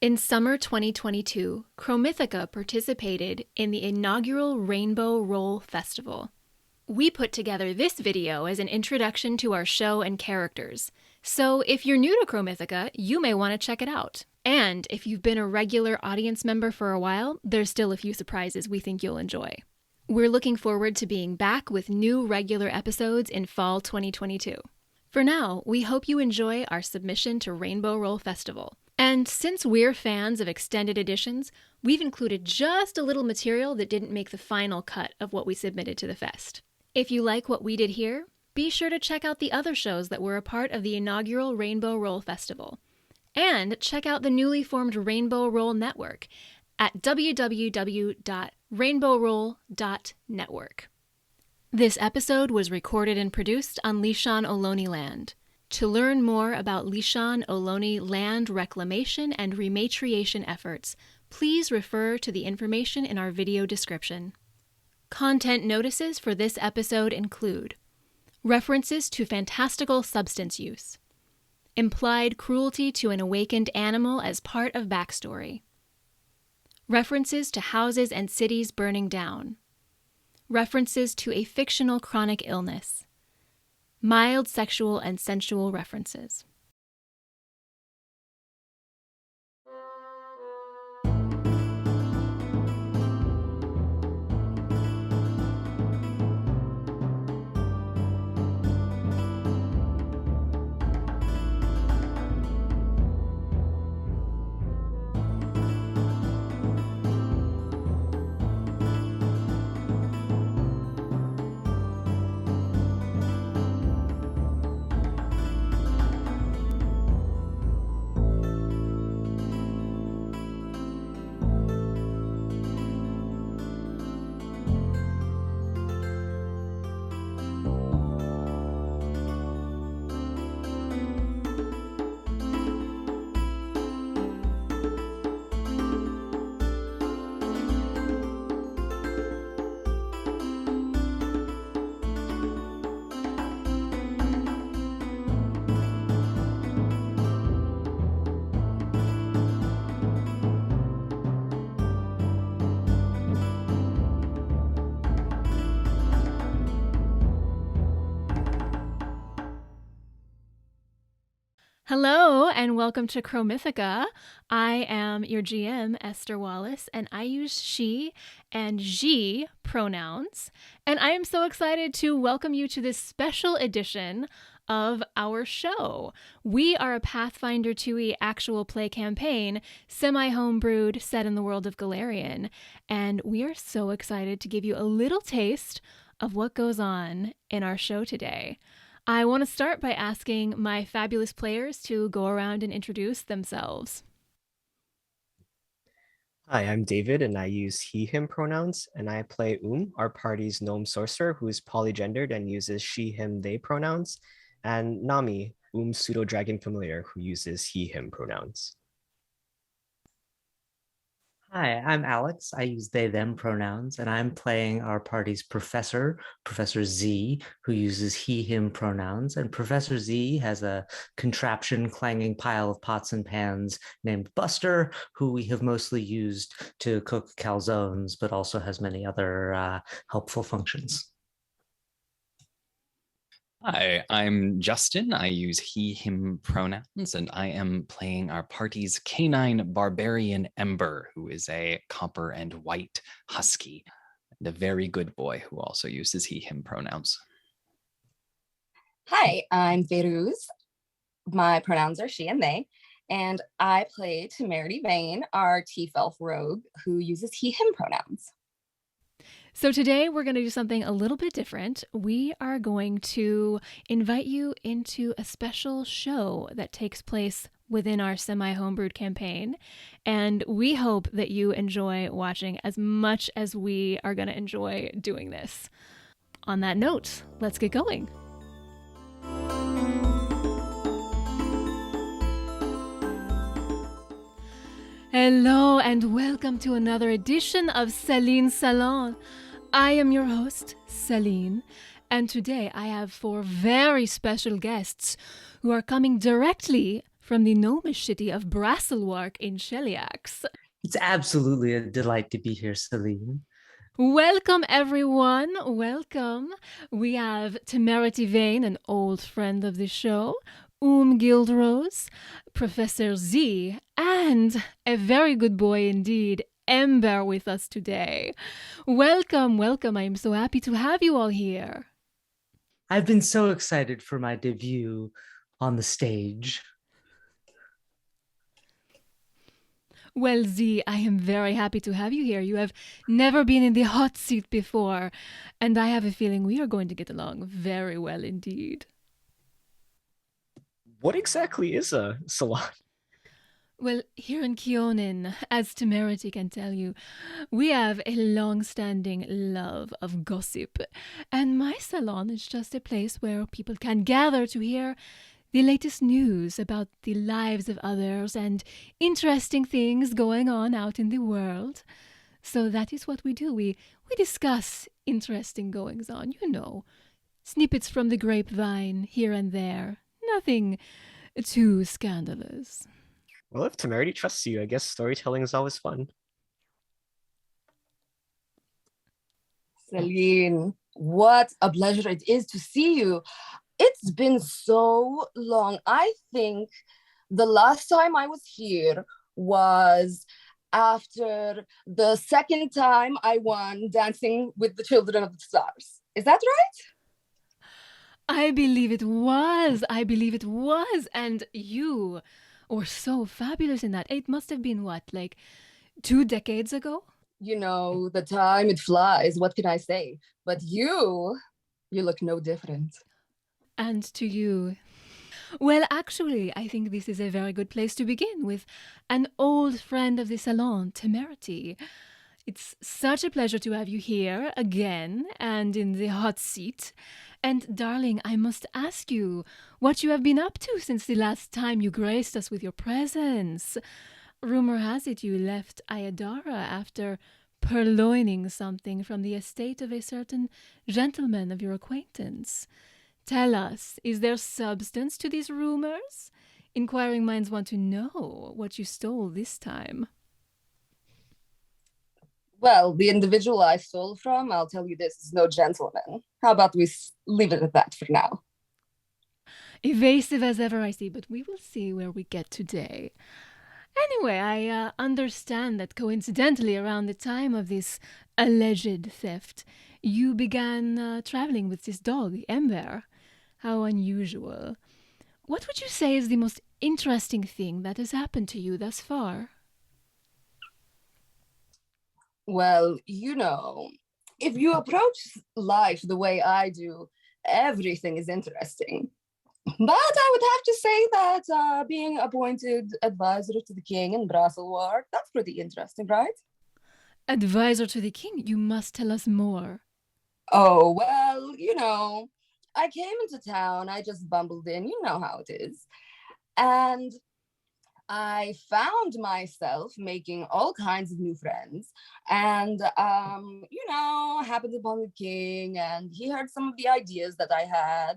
In summer 2022, Chromythica participated in the inaugural Rainbow Roll Festival. We put together this video as an introduction to our show and characters, so if you're new to Chromythica, you may want to check it out. And if you've been a regular audience member for a while, there's still a few surprises we think you'll enjoy. We're looking forward to being back with new regular episodes in fall 2022. For now, we hope you enjoy our submission to Rainbow Roll Festival. And since we're fans of extended editions, we've included just a little material that didn't make the final cut of what we submitted to the fest. If you like what we did here, be sure to check out the other shows that were a part of the inaugural Rainbow Roll Festival. And check out the newly formed Rainbow Roll Network at www.rainbowroll.network. This episode was recorded and produced on Lishan Ohlone land. To learn more about Lishan Ohlone land reclamation and rematriation efforts, please refer to the information in our video description. Content notices for this episode include references to fantastical substance use, implied cruelty to an awakened animal as part of backstory, references to houses and cities burning down, references to a fictional chronic illness, mild sexual and sensual references. Hello, and welcome to Chromythica. I am your GM, Esther Wallace, and I use she and she pronouns. And I am so excited to welcome you to this special edition of our show. We are a Pathfinder 2e actual play campaign, semi-homebrewed, set in the world of Golarion. And we are so excited to give you a little taste of what goes on in our show today. I want to start by asking my fabulous players to go around and introduce themselves. Hi, I'm David, and I use he, him pronouns, and I play our party's gnome sorcerer, who is polygendered and uses she, him, they pronouns, and Nami, pseudo-dragon familiar, who uses he, him pronouns. Hi, I'm Alex. I use they, them pronouns, and I'm playing our party's professor, Professor Z, who uses he, him pronouns. And Professor Z has a contraption clanging pile of pots and pans named Buster, who we have mostly used to cook calzones, but also has many other helpful functions. Hi, I'm Justin. I use he, him pronouns, and I am playing our party's canine barbarian Ember, who is a copper and white husky, and a very good boy who also uses he, him pronouns. Hi, I'm Feiruz. My pronouns are she and they, and I play Temerity Vane, our tief-elf rogue, who uses he, him pronouns. So today we're going to do something a little bit different. We are going to invite you into a special show that takes place within our semi-homebrewed campaign, and we hope that you enjoy watching as much as we are going to enjoy doing this. On that note, let's get going. Hello and welcome to another edition of Celine's Salon. I am your host, Celine, and today I have 4 very special guests who are coming directly from the gnomish city of Brasselwark in Sheliax. It's absolutely a delight to be here, Celine. Welcome, everyone. Welcome. We have Temerity Vane, an old friend of the show, Oom Gildrose, Professor Z, and a very good boy indeed, Ember, with us today. Welcome, welcome. I am so happy to have you all here. I've been so excited for my debut on the stage. Well, Z, I am very happy to have you here. You have never been in the hot seat before, and I have a feeling we are going to get along very well indeed. What exactly is a salon? Well, here in Kionin, as Temerity can tell you, we have a long-standing love of gossip, and my salon is just a place where people can gather to hear the latest news about the lives of others and interesting things going on out in the world. So that is what we do. We discuss interesting goings on, snippets from the grapevine here and there. Nothing too scandalous. Well, if Temerity trusts you, I guess storytelling is always fun. Celine, what a pleasure it is to see you. It's been so long. I think the last time I was here was after the second time I won Dancing with the Children of the Stars. Is that right? I believe it was. And you were so fabulous in that. It must have been what, like 2 decades ago? You know, the time it flies. What can I say? But you look no different. And to you. Well, actually, I think this is a very good place to begin with an old friend of the Salon, Temerity. It's such a pleasure to have you here again and in the hot seat. And darling, I must ask you what you have been up to since the last time you graced us with your presence. Rumor has it you left Ayadara after purloining something from the estate of a certain gentleman of your acquaintance. Tell us, is there substance to these rumors? Inquiring minds want to know what you stole this time. Well, the individual I stole from, I'll tell you this, is no gentleman. How about we leave it at that for now? Evasive as ever, I see, but we will see where we get today. Anyway, I understand that coincidentally around the time of this alleged theft, you began traveling with this dog, Ember. How unusual. What would you say is the most interesting thing that has happened to you thus far? Well, if you approach life the way I do, everything is interesting. But I would have to say that being appointed advisor to the king in Brasselwark, that's pretty interesting, right? Advisor to the king? You must tell us more. Oh, well, I came into town, I just bumbled in, you know how it is. And I found myself making all kinds of new friends and, happened upon the king and he heard some of the ideas that I had.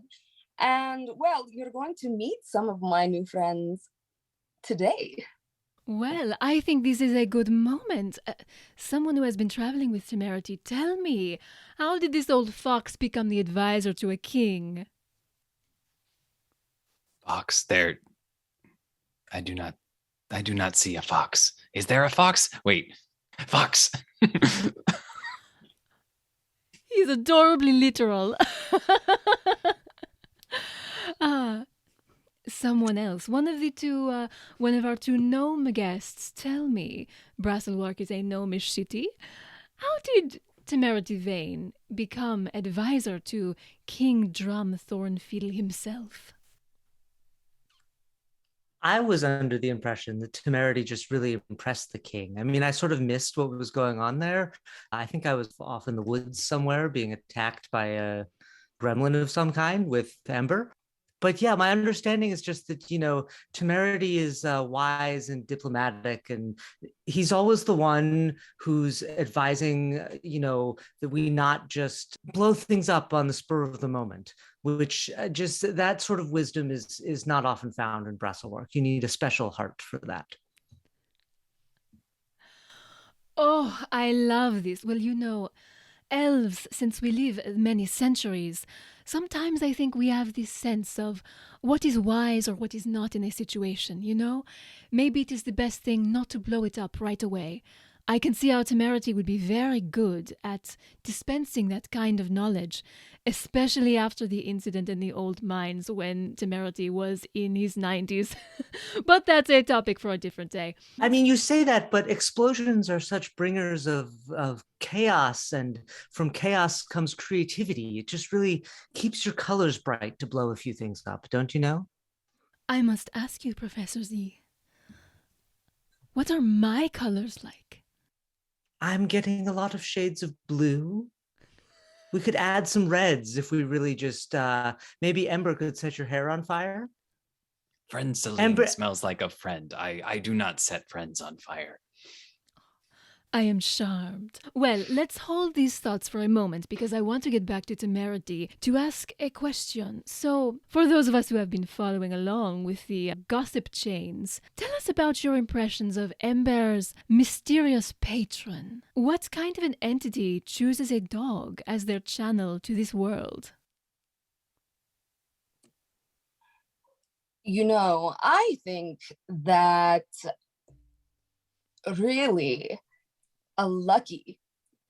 And, well, you're going to meet some of my new friends today. Well, I think this is a good moment. Someone who has been traveling with Temerity, tell me, how did this old fox become the advisor to a king? Fox, there. I do not see a fox. Is there a fox? Wait, fox. He's adorably literal. Someone else, one of our two gnome guests, tell me, Brasselwark is a gnomish city. How did Temerity Vane become advisor to King Drum Thornfiddle himself? I was under the impression that Temerity just really impressed the king. I mean, I sort of missed what was going on there. I think I was off in the woods somewhere being attacked by a gremlin of some kind with Ember. But yeah, my understanding is just that, Temerity is wise and diplomatic, and he's always the one who's advising, that we not just blow things up on the spur of the moment, which just that sort of wisdom is not often found in Brasselwork. You need a special heart for that. Oh, I love this. Well, elves, since we live many centuries, sometimes I think we have this sense of what is wise or what is not in a situation. Maybe it is the best thing not to blow it up right away. I can see how Temerity would be very good at dispensing that kind of knowledge, especially after the incident in the old mines when Temerity was in his 90s. But that's a topic for a different day. I mean, you say that, but explosions are such bringers of chaos, and from chaos comes creativity. It just really keeps your colors bright to blow a few things up, don't you know? I must ask you, Professor Z, what are my colors like? I'm getting a lot of shades of blue. We could add some reds if we really just, maybe Ember could set your hair on fire. Friend Celine Ember- smells like a friend. I do not set friends on fire. I am charmed. Well, let's hold these thoughts for a moment because I want to get back to Temerity to ask a question. So, for those of us who have been following along with the gossip chains, tell us about your impressions of Ember's mysterious patron. What kind of an entity chooses a dog as their channel to this world? I think that really a lucky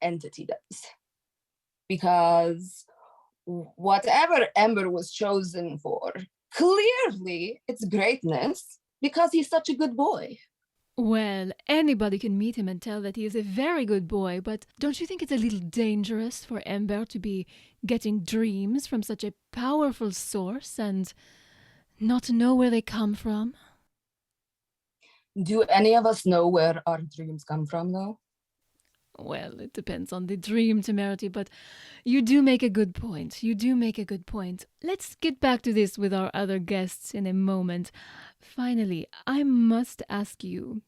entity does. Because whatever Ember was chosen for, clearly it's greatness because he's such a good boy. Well, anybody can meet him and tell that he is a very good boy, but don't you think it's a little dangerous for Ember to be getting dreams from such a powerful source and not to know where they come from? Do any of us know where our dreams come from, though? Well, it depends on the dream, Temerity, but you do make a good point. You do make a good point. Let's get back to this with our other guests in a moment. Finally, I must ask you.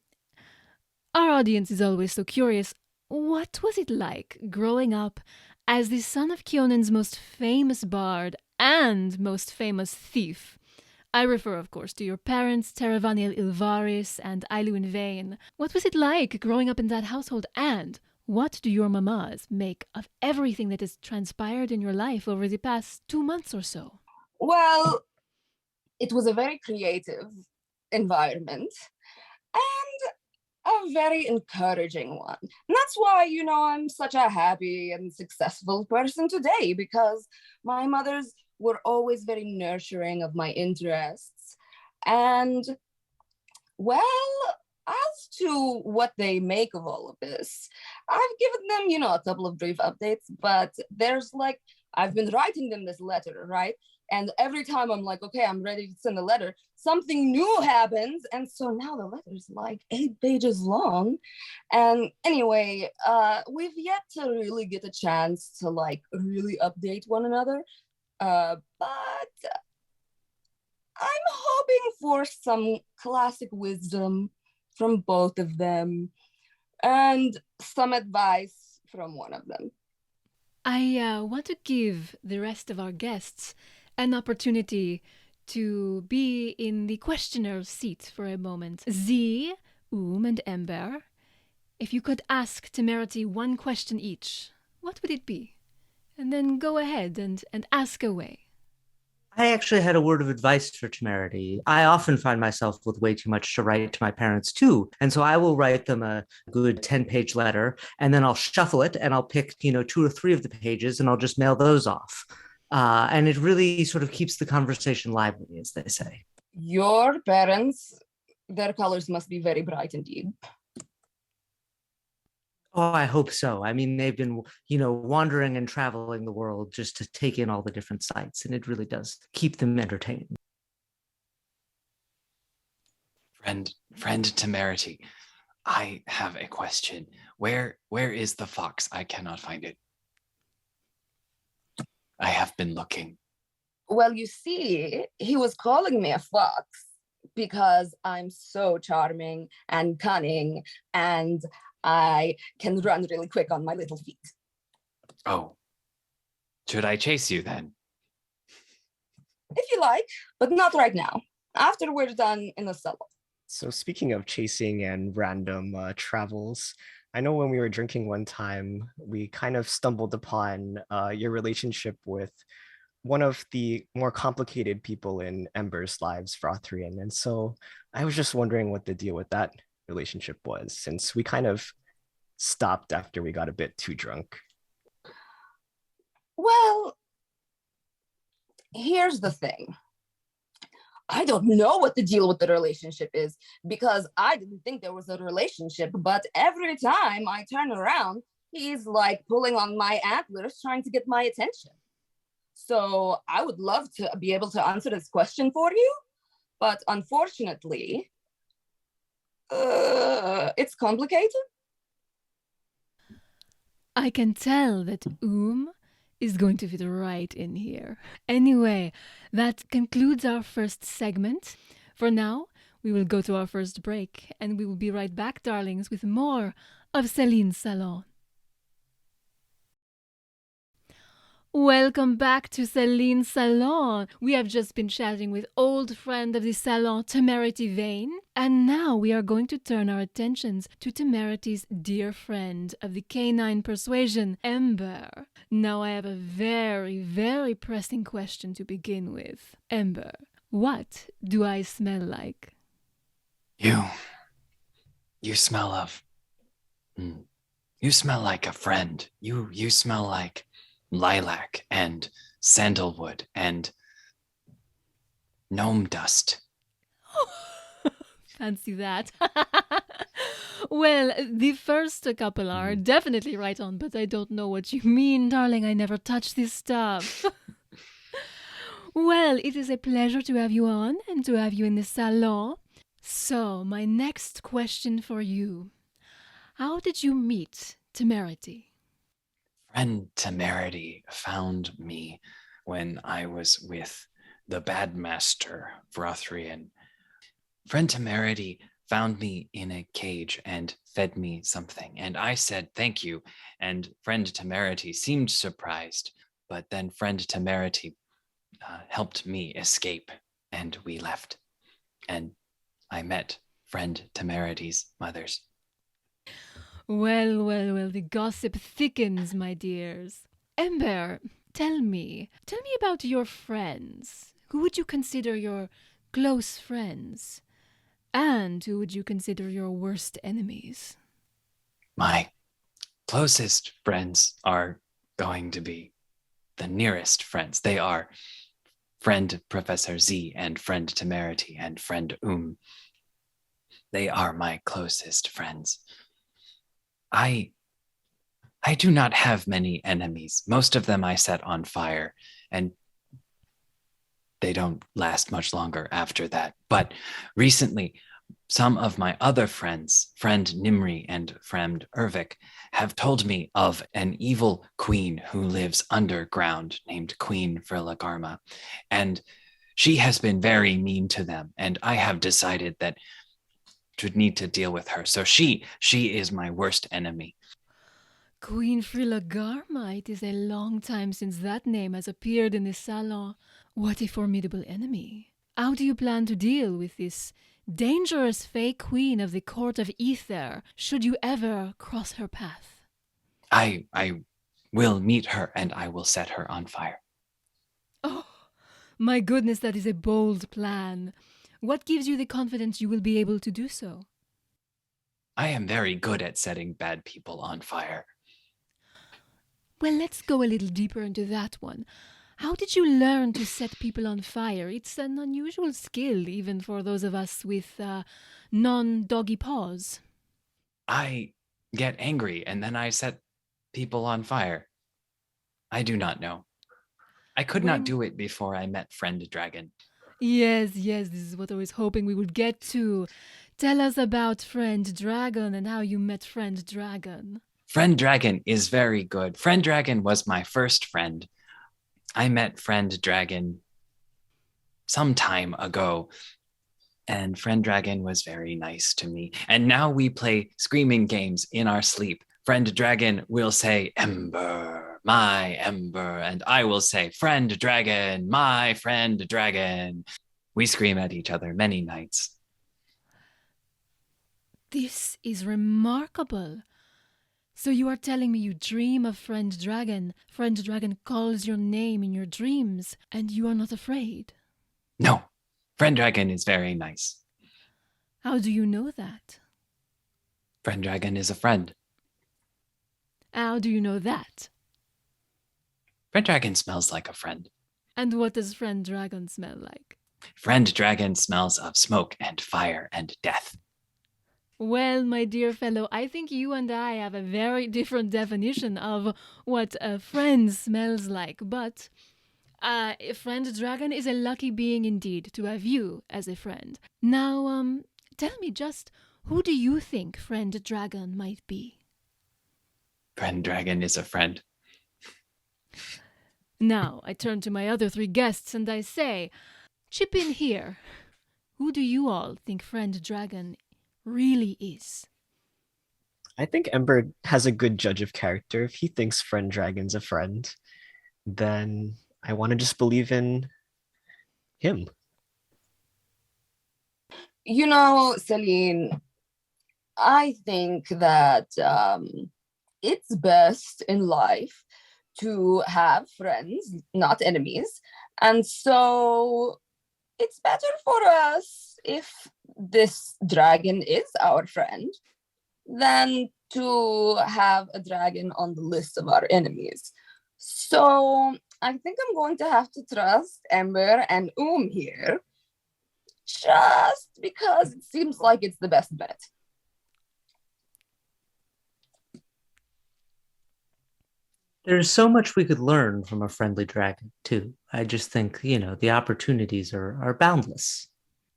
Our audience is always so curious. What was it like growing up as the son of Kionan's most famous bard and most famous thief? I refer, of course, to your parents, Teravaniel Ilvaris and Iluin Vane. What was it like growing up in that household, and what do your mamas make of everything that has transpired in your life over the past 2 months or so? Well, it was a very creative environment and a very encouraging one. And that's why, I'm such a happy and successful person today, because my mothers were always very nurturing of my interests. And, well, as to what they make of all of this, I've given them, a couple of brief updates, but there's I've been writing them this letter, right? And every time I'm like, okay, I'm ready to send a letter, something new happens. And so now the letter's 8 pages long. And anyway, we've yet to really get a chance to really update one another. But I'm hoping for some classic wisdom from both of them and some advice from one of them. I want to give the rest of our guests an opportunity to be in the questioner's seat for a moment. Z, Oom, and Ember, if you could ask Temerity one question each, what would it be? And then go ahead and ask away. I actually had a word of advice for Temerity. I often find myself with way too much to write to my parents too. And so I will write them a good 10-page letter, and then I'll shuffle it and I'll pick, 2 or 3 of the pages and I'll just mail those off. And it really sort of keeps the conversation lively, as they say. Your parents, their colors must be very bright indeed. Oh, I hope so. I mean, they've been, wandering and traveling the world just to take in all the different sights, and it really does keep them entertained. Friend Temerity, I have a question. Where is the fox? I cannot find it. I have been looking. Well, you see, he was calling me a fox because I'm so charming and cunning and I can run really quick on my little feet. Oh, should I chase you then? If you like, but not right now. After we're done in the salon. So speaking of chasing and random travels, I know when we were drinking one time, we kind of stumbled upon your relationship with one of the more complicated people in Ember's lives, Frothrian. And so I was just wondering what the deal with that relationship was, since we kind of stopped after we got a bit too drunk. Well, here's the thing. I don't know what the deal with the relationship is because I didn't think there was a relationship, but every time I turn around, he's like pulling on my antlers trying to get my attention. So I would love to be able to answer this question for you, but unfortunately, it's complicated. I can tell that Oom is going to fit right in here. Anyway, that concludes our first segment. For now, we will go to our first break, and we will be right back, darlings, with more of Celine's Salon. Welcome back to Celine's Salon. We have just been chatting with old friend of the Salon, Temerity Vane, and now we are going to turn our attentions to Temerity's dear friend of the canine persuasion, Ember. Now I have a very, very pressing question to begin with. Ember, what do I smell like? You smell of... You smell like a friend. You smell like lilac and sandalwood and gnome dust. Fancy that. Well, the first couple are definitely right on, but I don't know what you mean, darling. I never touch this stuff. Well, it is a pleasure to have you on and to have you in the salon. So, my next question for you. How did you meet Temerity? Friend Temerity found me when I was with the bad master, Frothrian. Friend Temerity found me in a cage and fed me something, and I said thank you, and friend Temerity seemed surprised, but then friend Temerity helped me escape, and we left, and I met friend Temerity's mothers. Well, the gossip thickens, my dears. Ember, tell me about your friends. Who would you consider your close friends? And who would you consider your worst enemies? My closest friends are going to be the nearest friends. They are friend Professor Z and friend Temerity and friend Oom. They are my closest friends. I do not have many enemies. Most of them I set on fire, and they don't last much longer after that. But recently, some of my other friends, friend Nimri and friend Ervik, have told me of an evil queen who lives underground named Queen Frilagarma. And she has been very mean to them, and I have decided that to need to deal with her. So she is my worst enemy. Queen Frilagarma, it is a long time since that name has appeared in the salon. What a formidable enemy. How do you plan to deal with this dangerous fey queen of the court of Ether, should you ever cross her path? I will meet her and I will set her on fire. Oh, my goodness, that is a bold plan. What gives you the confidence you will be able to do so? I am very good at setting bad people on fire. Well, let's go a little deeper into that one. How did you learn to set people on fire? It's an unusual skill, even for those of us with non-doggy paws. I get angry and then I set people on fire. I do not know. I could not do it before I met Friend Dragon. Yes, this is what I was hoping we would get to. Tell us about Friend Dragon and how you met Friend Dragon. Friend Dragon is very good. Friend Dragon was my first friend. I met Friend Dragon some time ago. And Friend Dragon was very nice to me. And now we play screaming games in our sleep. Friend Dragon will say, Ember, my Ember. And I will say, Friend Dragon, my Friend Dragon. We scream at each other many nights. This is remarkable. So you are telling me you dream of Friend Dragon. Friend Dragon calls your name in your dreams, and you are not afraid. No, Friend Dragon is very nice. How do you know that? Friend Dragon is a friend. How do you know that? Friend Dragon smells like a friend. And what does Friend Dragon smell like? Friend Dragon smells of smoke and fire and death. Well, my dear fellow, I think you and I have a very different definition of what a friend smells like. But Friend Dragon is a lucky being indeed to have you as a friend. Now, tell me just, who do you think Friend Dragon might be? Friend Dragon is a friend. Now, I turn to my other three guests and I say, chip in here. Who do you all think Friend Dragon really is? I think Ember has a good judge of character. If he thinks Friend Dragon's a friend, then I want to just believe in him. You know, Celine, I think that it's best in life to have friends, not enemies. And so it's better for us if this dragon is our friend than to have a dragon on the list of our enemies. So I think I'm going to have to trust Ember and Oom here, just because it seems like it's the best bet. There's so much we could learn from a friendly dragon, too. I just think, the opportunities are boundless.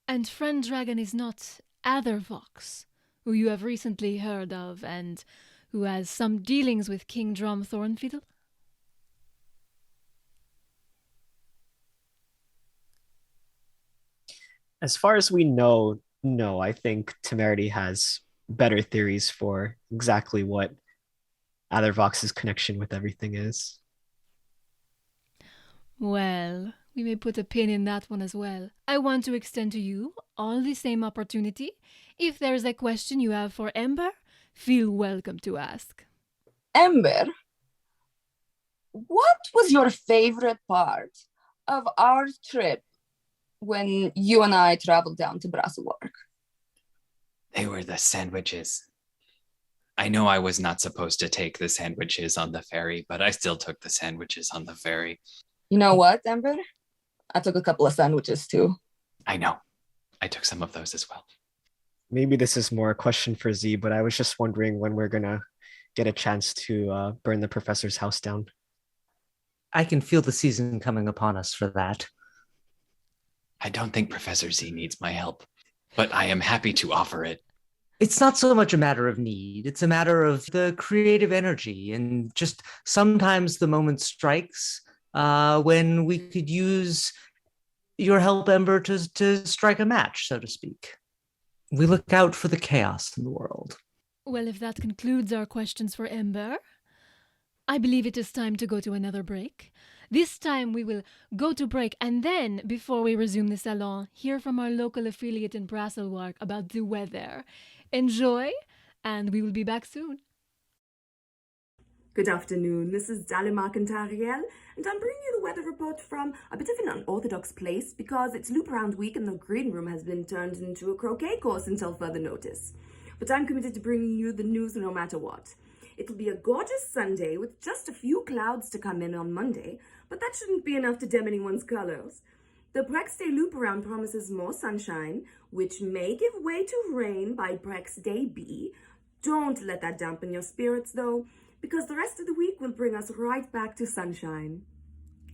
And Friend Dragon is not Athervox, who you have recently heard of and who has some dealings with King Drum Thornfiddle? As far as we know, no, I think Temerity has better theories for exactly what Athervox's connection with everything is. Well, we may put a pin in that one as well. I want to extend to you all the same opportunity. If there's a question you have for Ember, feel welcome to ask. Ember, what was your favorite part of our trip when you and I traveled down to Brasselwark? They were the sandwiches. I know I was not supposed to take the sandwiches on the ferry, but I still took the sandwiches on the ferry. You know what, Ember? I took a couple of sandwiches too. I know. I took some of those as well. Maybe this is more a question for Z, but I was just wondering when we're gonna get a chance to burn the professor's house down. I can feel the season coming upon us for that. I don't think Professor Z needs my help, but I am happy to offer it. It's not so much a matter of need. It's a matter of the creative energy, and just sometimes the moment strikes when we could use your help, Ember, to strike a match, so to speak. We look out for the chaos in the world. Well, if that concludes our questions for Ember, I believe it is time to go to another break. This time we will go to break, and then, before we resume the Salon, hear from our local affiliate in Brasselwark about the weather. Enjoy, and we will be back soon. Good afternoon, this is Dalima Cantariel, and I'm bringing you the weather report from a bit of an unorthodox place because it's Loop Around Week and the green room has been turned into a croquet course until further notice. But I'm committed to bringing you the news no matter what. It'll be a gorgeous Sunday with just a few clouds to come in on Monday, but that shouldn't be enough to dim anyone's colors. The Brex Day Loop Around promises more sunshine, which may give way to rain by Brex Day B. Don't let that dampen your spirits though, because the rest of the week will bring us right back to sunshine.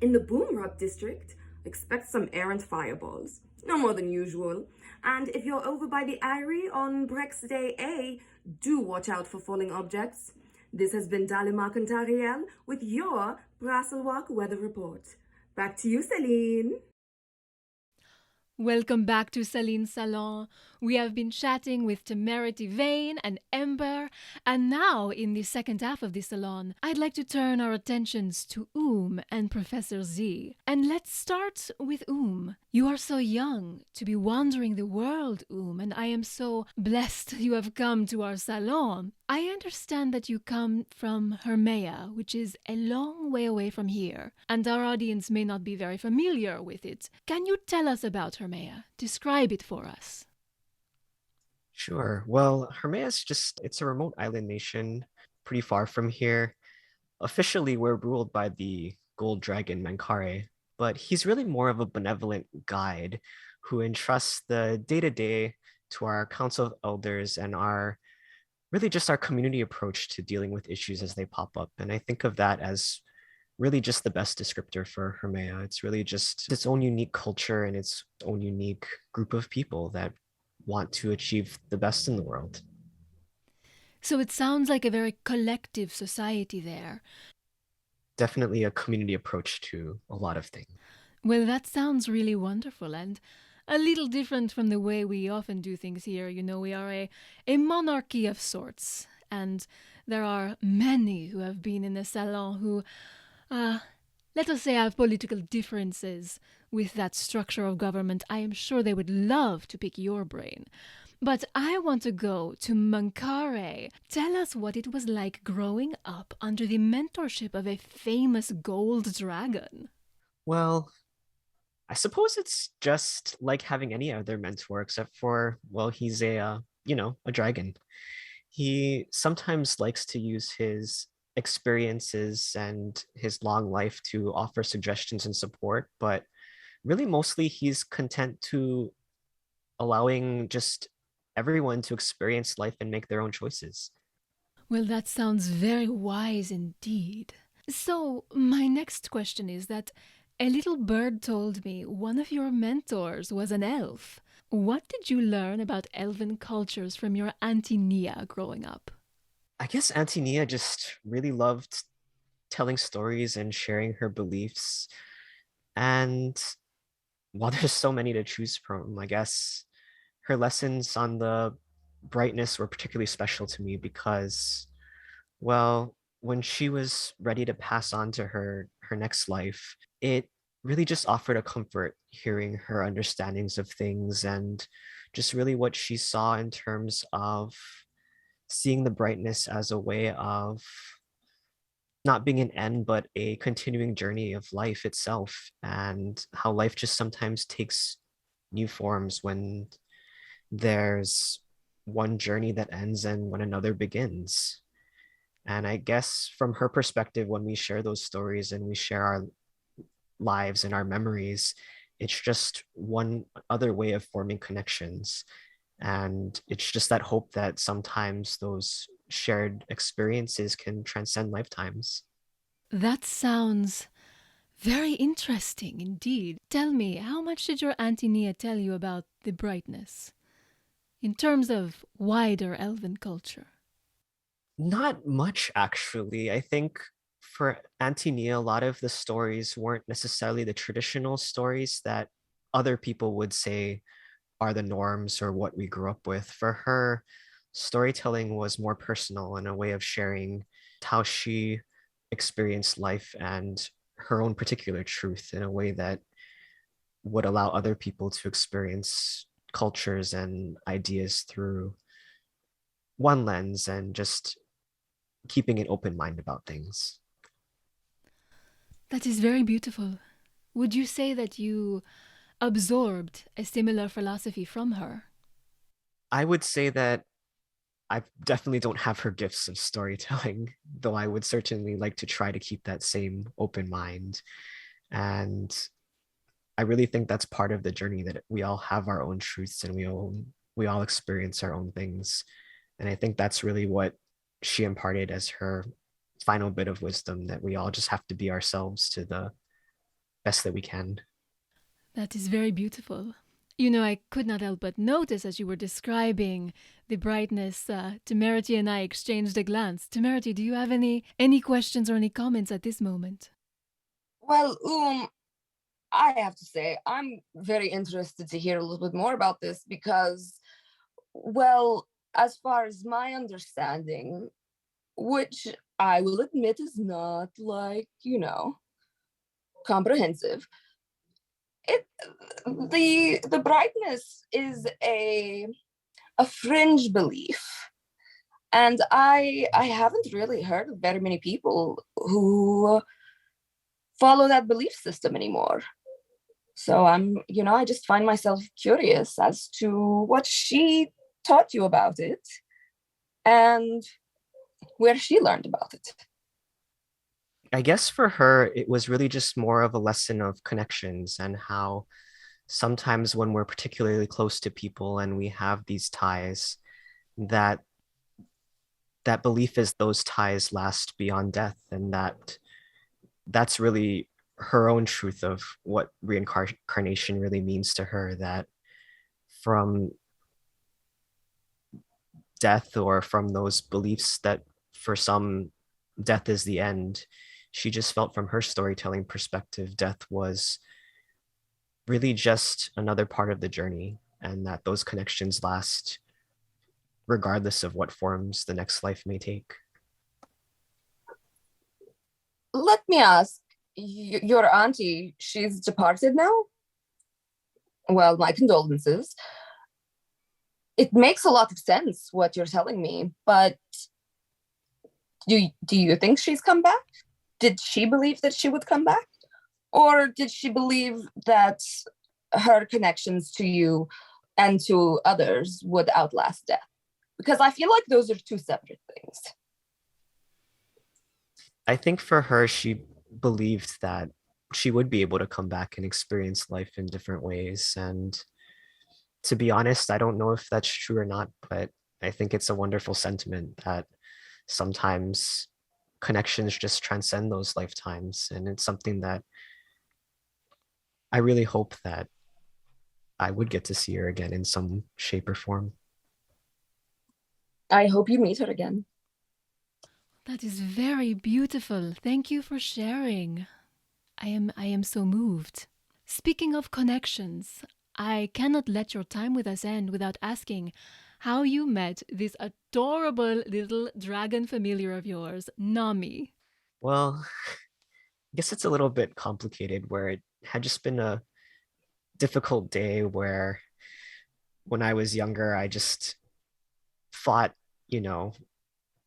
In the Boom Rub district, expect some errant fireballs, no more than usual. And if you're over by the Eyrie on Brex Day A, do watch out for falling objects. This has been Dalima Cantariel with your Brasselwark Weather Report. Back to you, Celine. Welcome back to Celine Salon. We have been chatting with Temerity Vane and Ember, and now in the second half of the salon, I'd like to turn our attentions to Oom and Professor Z. And let's start with Oom. You are so young to be wandering the world, Oom, and I am so blessed you have come to our salon. I understand that you come from Hermea, which is a long way away from here, and our audience may not be very familiar with it. Can you tell us about Hermea? Describe it for us. Sure. Well, it's a remote island nation pretty far from here. Officially, we're ruled by the gold dragon Mankare, but he's really more of a benevolent guide who entrusts the day-to-day to our council of elders and our community approach to dealing with issues as they pop up. And I think of that as really just the best descriptor for Hermea. It's really just its own unique culture and its own unique group of people that want to achieve the best in the world. So it sounds like a very collective society there. Definitely a community approach to a lot of things. Well, that sounds really wonderful and a little different from the way we often do things here. You know, we are a monarchy of sorts, and there are many who have been in the salon who, let us say, have political differences with that structure of government. I am sure they would love to pick your brain. But I want to go to Mankare. Tell us what it was like growing up under the mentorship of a famous gold dragon. Well, I suppose it's just like having any other mentor, except for, well, he's a dragon. He sometimes likes to use his experiences and his long life to offer suggestions and support, but really mostly he's content to allowing just everyone to experience life and make their own choices. Well, that sounds very wise indeed. So, my next question is that a little bird told me one of your mentors was an elf. What did you learn about elven cultures from your Auntie Nia growing up? I guess Auntie Nia just really loved telling stories and sharing her beliefs. And while there's so many to choose from, I guess her lessons on the brightness were particularly special to me because, well, when she was ready to pass on to her next life, it really just offered a comfort hearing her understandings of things and just really what she saw in terms of seeing the brightness as a way of not being an end, but a continuing journey of life itself, and how life just sometimes takes new forms when there's one journey that ends and when another begins. And I guess from her perspective, when we share those stories and we share our lives and our memories, it's just one other way of forming connections. And it's just that hope that sometimes those shared experiences can transcend lifetimes. That sounds very interesting indeed. Tell me, how much did your Auntie Nia tell you about the brightness in terms of wider elven culture? Not much, actually. I think for Auntie Nia, a lot of the stories weren't necessarily the traditional stories that other people would say are the norms or what we grew up with. For her, storytelling was more personal and a way of sharing how she experienced life and her own particular truth in a way that would allow other people to experience cultures and ideas through one lens and just keeping an open mind about things. That is very beautiful. Would you say that you absorbed a similar philosophy from her? I would say that I definitely don't have her gifts of storytelling, though I would certainly like to try to keep that same open mind. And I really think that's part of the journey, that we all have our own truths and we all experience our own things. And I think that's really what she imparted as her final bit of wisdom, that we all just have to be ourselves to the best that we can. That is very beautiful. You know, I could not help but notice as you were describing the brightness, Temerity and I exchanged a glance. Temerity, do you have any questions or any comments at this moment? Well, I have to say, I'm very interested to hear a little bit more about this because, well, as far as my understanding, which I will admit is not like, comprehensive, it the brightness is a fringe belief. And I haven't really heard of very many people who follow that belief system anymore. So I just find myself curious as to what she taught you about it and where she learned about it. I guess for her, it was really just more of a lesson of connections and how sometimes when we're particularly close to people and we have these ties, that that belief is those ties last beyond death, and that's really her own truth of what reincarnation really means to her, that from death or from those beliefs that for some death is the end, she just felt from her storytelling perspective death was really just another part of the journey, and that those connections last regardless of what forms the next life may take. Let me ask, your auntie, she's departed now? Well, my condolences. It makes a lot of sense what you're telling me, but do you think she's come back? Did she believe that she would come back? Or did she believe that her connections to you and to others would outlast death? Because I feel like those are two separate things. I think for her, she believed that she would be able to come back and experience life in different ways. And to be honest, I don't know if that's true or not, but I think it's a wonderful sentiment that sometimes connections just transcend those lifetimes. And it's something that I really hope that I would get to see her again in some shape or form. I hope you meet her again. That is very beautiful. Thank you for sharing. I am so moved. Speaking of connections, I cannot let your time with us end without asking how you met this adorable little dragon familiar of yours, Nami. Well, I guess it's a little bit complicated, where it had just been a difficult day where when I was younger, I just fought,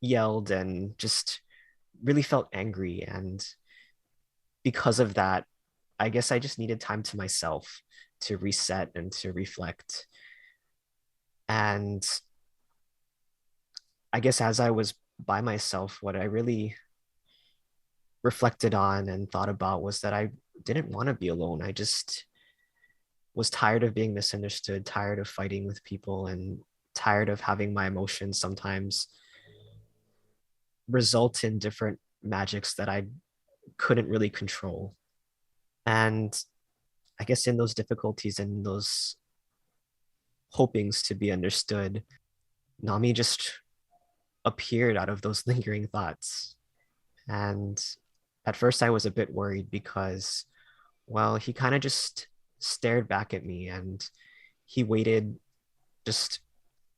yelled and just really felt angry. And because of that, I guess I just needed time to myself to reset and to reflect. And I guess as I was by myself, what I really reflected on and thought about was that I didn't want to be alone. I just was tired of being misunderstood, tired of fighting with people, and tired of having my emotions sometimes result in different magics that I couldn't really control. And I guess in those difficulties and those hopings to be understood, Nami just appeared out of those lingering thoughts. And at first I was a bit worried because, well, he kind of just stared back at me and he waited just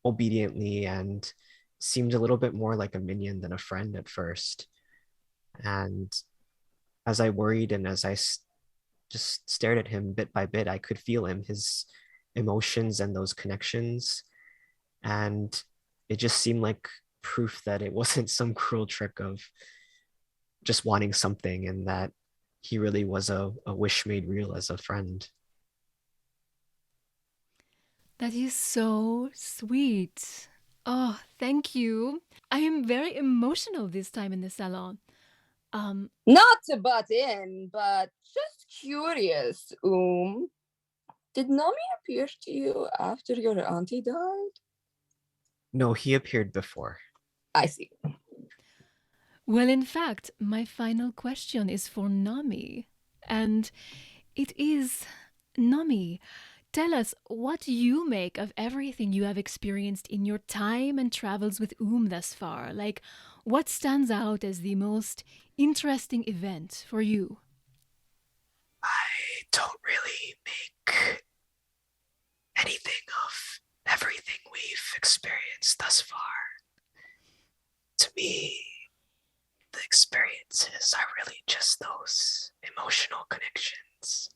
obediently and seemed a little bit more like a minion than a friend at first. And as I worried and as I just stared at him bit by bit, I could feel him, his emotions and those connections. And it just seemed like proof that it wasn't some cruel trick of just wanting something, and that he really was a wish made real as a friend. That is so sweet. Oh, thank you. I am very emotional this time in the salon. Not to butt in, but just curious, did Nami appear to you after your auntie died? No, he appeared before. I see. Well, in fact, my final question is for Nami. And it is, Nami, tell us what you make of everything you have experienced in your time and travels with Oom thus far. Like, what stands out as the most interesting event for you? don't really make anything of everything we've experienced thus far. To me, the experiences are really just those emotional connections.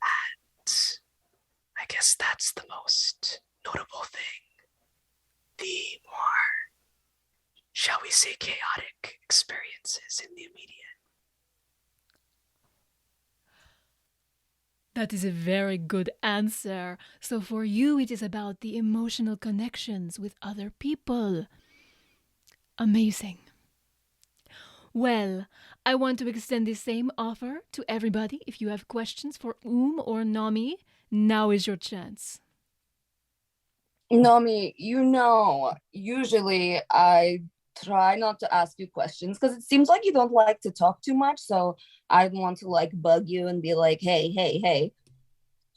And I guess that's the most notable thing. The more, shall we say, chaotic experiences in the immediate. That is a very good answer. So for you, it is about the emotional connections with other people. Amazing. Well, I want to extend the same offer to everybody. If you have questions for Oom or Nami, now is your chance. Nomi, usually I try not to ask you questions because it seems like you don't like to talk too much. So I don't want to bug you and be like, hey.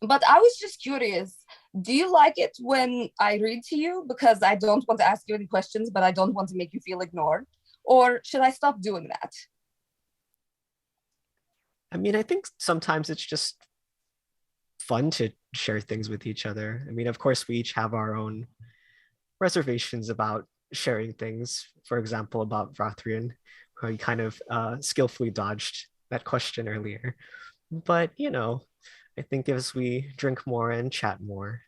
But I was just curious. Do you like it when I read to you? Because I don't want to ask you any questions, but I don't want to make you feel ignored. Or should I stop doing that? I mean, I think sometimes it's just fun to share things with each other. I mean, of course, we each have our own reservations about sharing things. For example, about Vrathrian, who I kind of skillfully dodged that question earlier. But, I think as we drink more and chat more,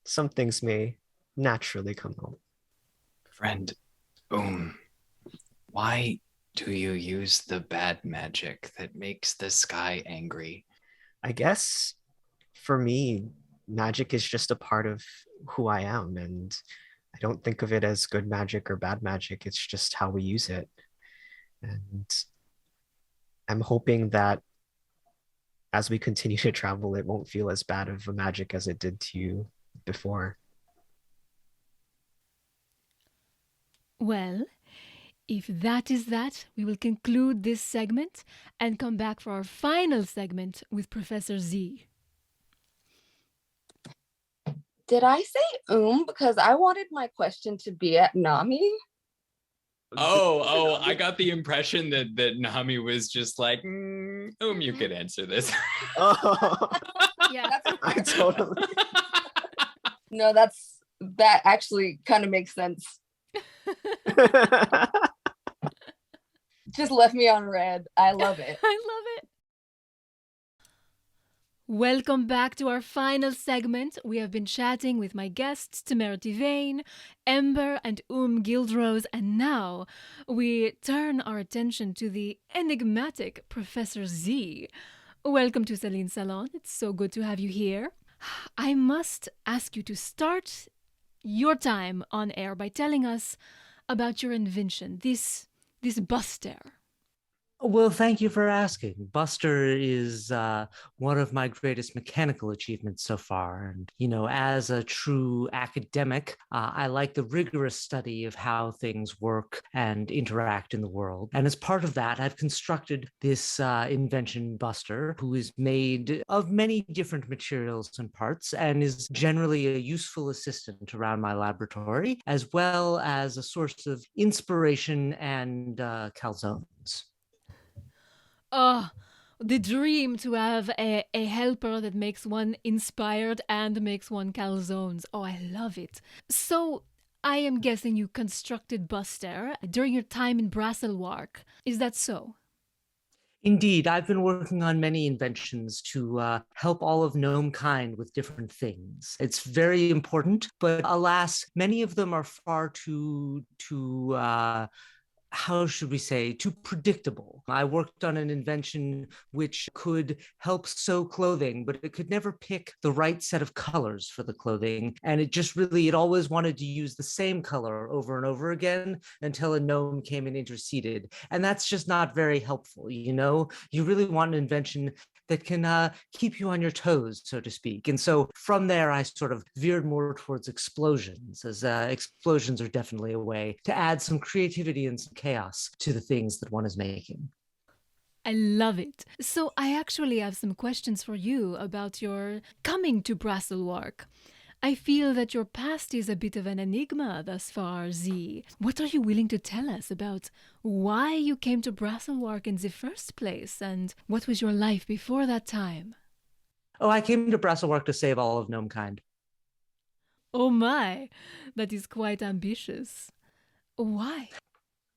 some things may naturally come out. Friend, why do you use the bad magic that makes the sky angry? I guess for me, magic is just a part of who I am, and I don't think of it as good magic or bad magic. It's just how we use it. And I'm hoping that as we continue to travel, it won't feel as bad of a magic as it did to you before. Well, if that is that, we will conclude this segment and come back for our final segment with Professor Z. Did I say because I wanted my question to be at Nami? Oh, I got the impression that Nami was just like, you could answer this. Oh, Yeah. I totally. No, that actually kind of makes sense. Just left me on red. I love it. I love it. Welcome back to our final segment. We have been chatting with my guests, Temerity Vane, Ember, and Oom Gildrose, and now we turn our attention to the enigmatic Professor Z. Welcome to Celine Salon. It's so good to have you here. I must ask you to start your time on air by telling us about your invention, this buster. Well, thank you for asking. Buster is one of my greatest mechanical achievements so far. And, as a true academic, I like the rigorous study of how things work and interact in the world. And as part of that, I've constructed this invention, Buster, who is made of many different materials and parts and is generally a useful assistant around my laboratory, as well as a source of inspiration and calzones. Oh, the dream to have a helper that makes one inspired and makes one calzones. Oh, I love it. So, I am guessing you constructed Buster during your time in Brasselwark. Is that so? Indeed, I've been working on many inventions to help all of gnome kind with different things. It's very important, but alas, many of them are far too how should we say, too predictable. I worked on an invention which could help sew clothing, but it could never pick the right set of colors for the clothing. And it always wanted to use the same color over and over again until a gnome came and interceded. And that's just not very helpful. You really want an invention that can keep you on your toes, so to speak. And so from there, I sort of veered more towards explosions, as explosions are definitely a way to add some creativity and some chaos to the things that one is making. I love it. So I actually have some questions for you about your coming to Brasselwark. I feel that your past is a bit of an enigma thus far, Z. What are you willing to tell us about why you came to Brasselwark in the first place, and what was your life before that time? Oh, I came to Brasselwark to save all of gnomekind. Oh my, that is quite ambitious. Why?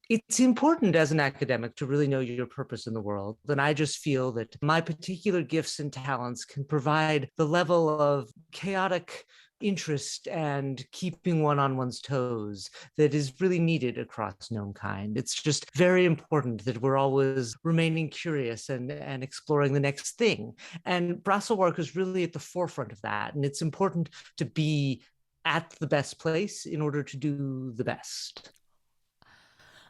It's important as an academic to really know your purpose in the world. And I just feel that my particular gifts and talents can provide the level of chaotic interest and keeping one on one's toes that is really needed across gnomekind. It's just very important that we're always remaining curious and exploring the next thing. And Brasselwark is really at the forefront of that. And it's important to be at the best place in order to do the best.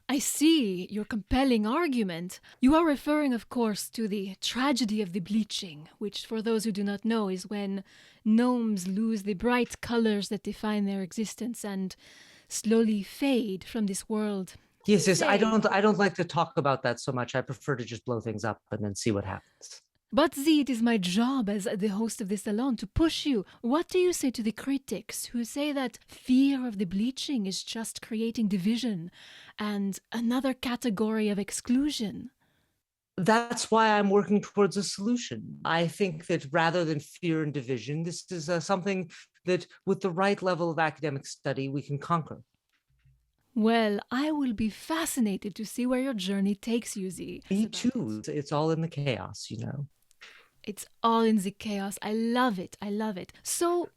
I see your compelling argument. You are referring, of course, to the tragedy of the bleaching, which, for those who do not know, is when gnomes lose the bright colors that define their existence and slowly fade from this world. Yes. I don't like to talk about that so much. I prefer to just blow things up and then see what happens. But Z, it is my job as the host of the Salon to push you. What do you say to the critics who say that fear of the bleaching is just creating division and another category of exclusion? That's why I'm working towards a solution. I think that rather than fear and division, this is something that with the right level of academic study, we can conquer. Well, I will be fascinated to see where your journey takes you, Z. Me too. It's all in the chaos, you know. It's all in the chaos. I love it. I love it. So,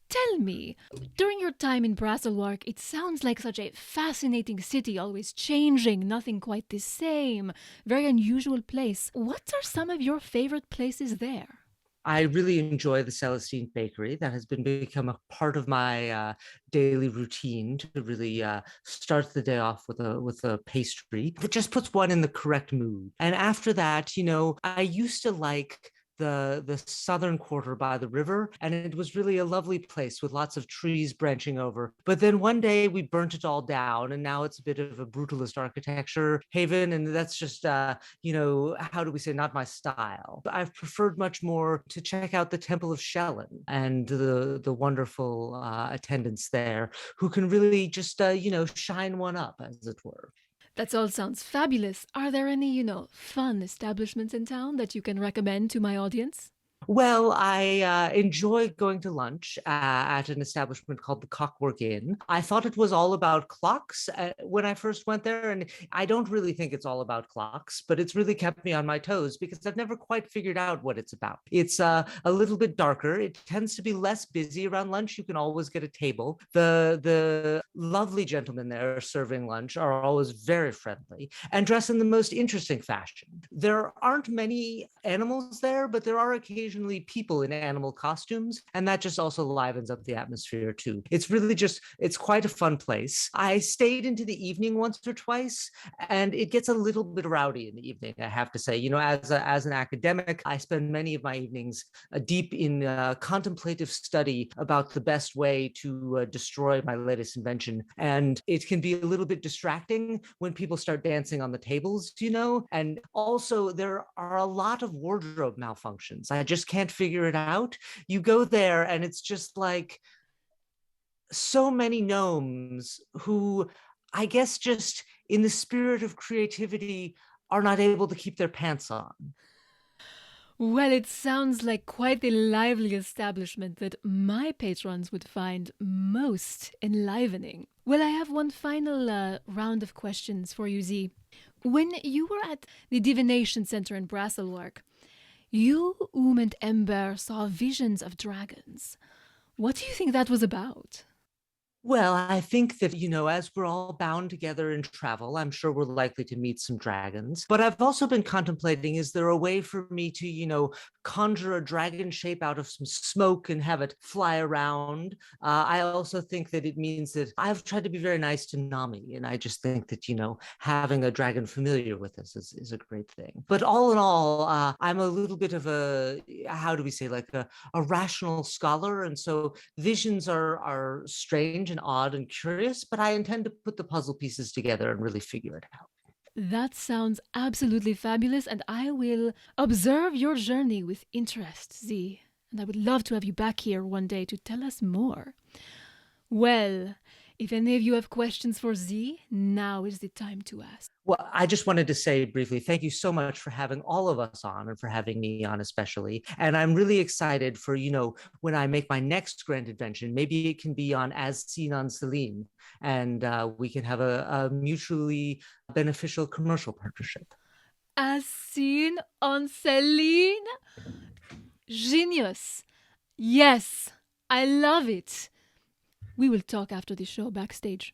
tell me, during your time in Brasselwark, it sounds like such a fascinating city, always changing, nothing quite the same, very unusual place. What are some of your favorite places there? I really enjoy the Celestine Bakery. That has become a part of my daily routine to really start the day off with a pastry that just puts one in the correct mood. And after that, you know, I used to like the southern quarter by the river, and it was really a lovely place with lots of trees branching over. But then one day we burnt it all down, and now it's a bit of a brutalist architecture haven, and that's just you know, how do we say, not my style. I've preferred much more to check out the Temple of Shellen and the wonderful attendants there who can really just you know, shine one up, as it were. That all sounds fabulous. Are there any, fun establishments in town that you can recommend to my audience? Well, I enjoy going to lunch at an establishment called the Cockwork Inn. I thought it was all about clocks when I first went there, and I don't really think it's all about clocks, but it's really kept me on my toes because I've never quite figured out what it's about. It's a little bit darker. It tends to be less busy around lunch. You can always get a table. The lovely gentlemen there serving lunch are always very friendly and dress in the most interesting fashion. There aren't many animals there, but there are occasionally people in animal costumes, and that just also livens up the atmosphere too. It's really just, it's quite a fun place. I stayed into the evening once or twice, and it gets a little bit rowdy in the evening, I have to say. You know, as an academic, I spend many of my evenings deep in contemplative study about the best way to destroy my latest invention, and it can be a little bit distracting when people start dancing on the tables, you know. And also there are a lot of wardrobe malfunctions. I just can't figure it out. You go there and it's just like so many gnomes who, I guess, just in the spirit of creativity, are not able to keep their pants on. Well, it sounds like quite the lively establishment that my patrons would find most enlivening. Well, I have one final round of questions for you, Z. When you were at the Divination Center in Brasselwark, you, Oom, and Ember saw visions of dragons. What do you think that was about? Well, I think that, you know, as we're all bound together in travel, I'm sure we're likely to meet some dragons. But I've also been contemplating, is there a way for me to, you know, conjure a dragon shape out of some smoke and have it fly around? I also think that it means that I've tried to be very nice to Nami. And I just think that, you know, having a dragon familiar with us is a great thing. But all in all, I'm a little bit of a, how do we say, like a rational scholar. And so visions are strange and odd and curious, but I intend to put the puzzle pieces together and really figure it out. That sounds absolutely fabulous, and I will observe your journey with interest, Z. and I would love to have you back here one day to tell us more. Well, if any of you have questions for Z, now is the time to ask. Well, I just wanted to say briefly, thank you so much for having all of us on and for having me on especially. And I'm really excited for, when I make my next grand invention, maybe it can be on As Seen on Celine, and we can have a mutually beneficial commercial partnership. As Seen on Celine? Genius. Yes, I love it. We will talk after the show backstage.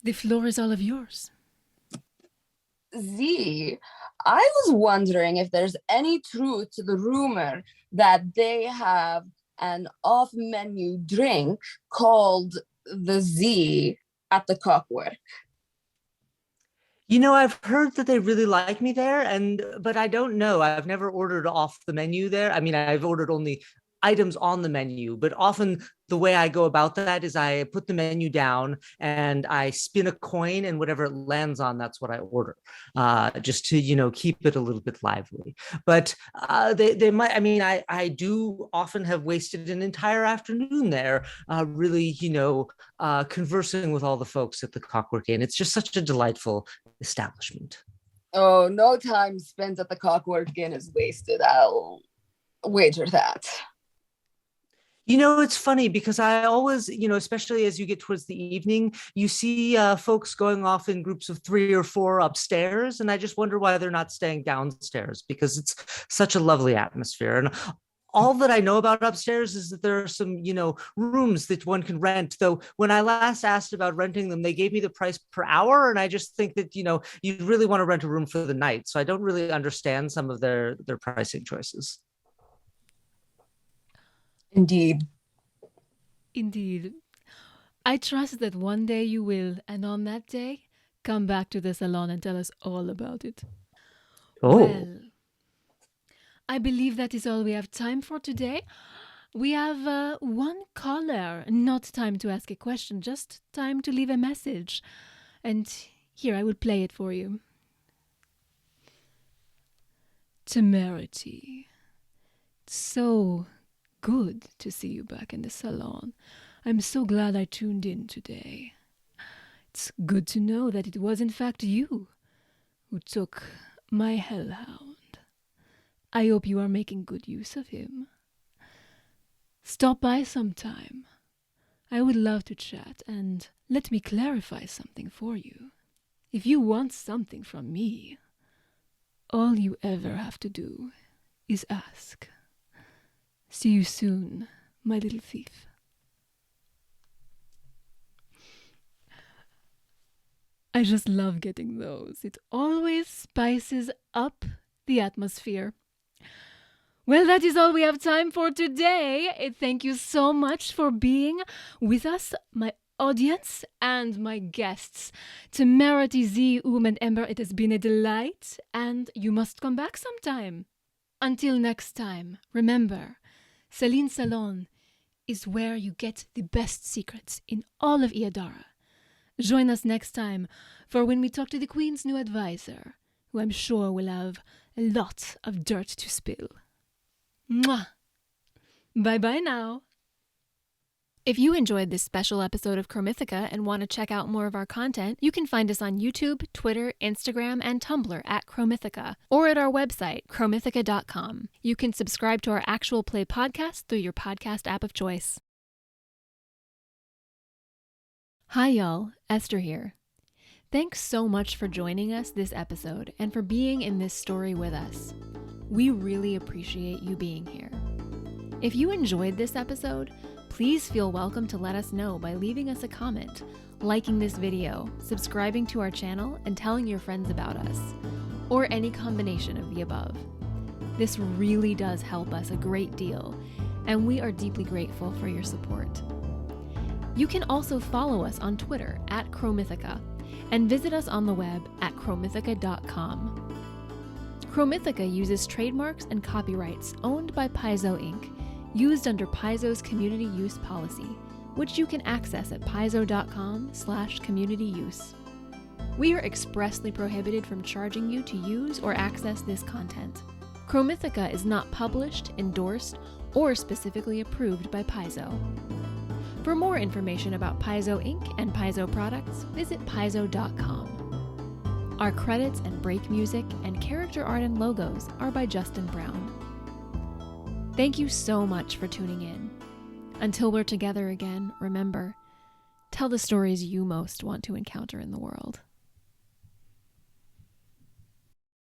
The floor is all of yours. Z, I was wondering if there's any truth to the rumor that they have an off-menu drink called the Z at the Cockwork. I've heard that they really like me there, but I don't know. I've never ordered off the menu there. I mean, I've ordered only items on the menu, but often the way I go about that is I put the menu down and I spin a coin, and whatever it lands on, that's what I order, just to, keep it a little bit lively. But they might, I do often have wasted an entire afternoon there, really, conversing with all the folks at the Cockwork Inn. It's just such a delightful establishment. Oh, no time spent at the Cockwork Inn is wasted. I'll wager that. It's funny because I always, especially as you get towards the evening, you see folks going off in groups of 3 or 4 upstairs. And I just wonder why they're not staying downstairs, because it's such a lovely atmosphere. And all that I know about upstairs is that there are some, rooms that one can rent. Though when I last asked about renting them, they gave me the price per hour. And I just think that, you'd really want to rent a room for the night. So I don't really understand some of their pricing choices. Indeed. I trust that one day you will, and on that day, come back to the salon and tell us all about it. Oh. Well, I believe that is all we have time for today. We have one caller, not time to ask a question, just time to leave a message. And here, I will play it for you. Temerity. So good to see you back in the salon. I'm so glad I tuned in today. It's good to know that it was in fact you who took my hellhound. I hope you are making good use of him. Stop by sometime. I would love to chat, and let me clarify something for you. If you want something from me, all you ever have to do is ask. See you soon, my little thief. I just love getting those. It always spices up the atmosphere. Well, that is all we have time for today. Thank you so much for being with us, my audience and my guests. Temerity, Z, Oom, and Ember, it has been a delight, and you must come back sometime. Until next time, remember, Celine Salon is where you get the best secrets in all of Iadara. Join us next time for when we talk to the Queen's new advisor, who I'm sure will have a lot of dirt to spill. Mwah! Bye-bye now. If you enjoyed this special episode of Chromythica and want to check out more of our content, you can find us on YouTube, Twitter, Instagram, and Tumblr at Chromythica, or at our website, chromythica.com. You can subscribe to our actual play podcast through your podcast app of choice. Hi y'all, Esther here. Thanks so much for joining us this episode and for being in this story with us. We really appreciate you being here. If you enjoyed this episode, please feel welcome to let us know by leaving us a comment, liking this video, subscribing to our channel, and telling your friends about us, or any combination of the above. This really does help us a great deal, and we are deeply grateful for your support. You can also follow us on Twitter at Chromythica and visit us on the web at chromythica.com. Chromythica uses trademarks and copyrights owned by Paizo Inc., used under Paizo's community use policy, which you can access at paizo.com/community use. We are expressly prohibited from charging you to use or access this content. Chromythica is not published, endorsed, or specifically approved by Paizo. For more information about Paizo Inc. and Paizo products, visit paizo.com. Our credits and break music and character art and logos are by Justin Brown. Thank you so much for tuning in. Until we're together again, remember, tell the stories you most want to encounter in the world.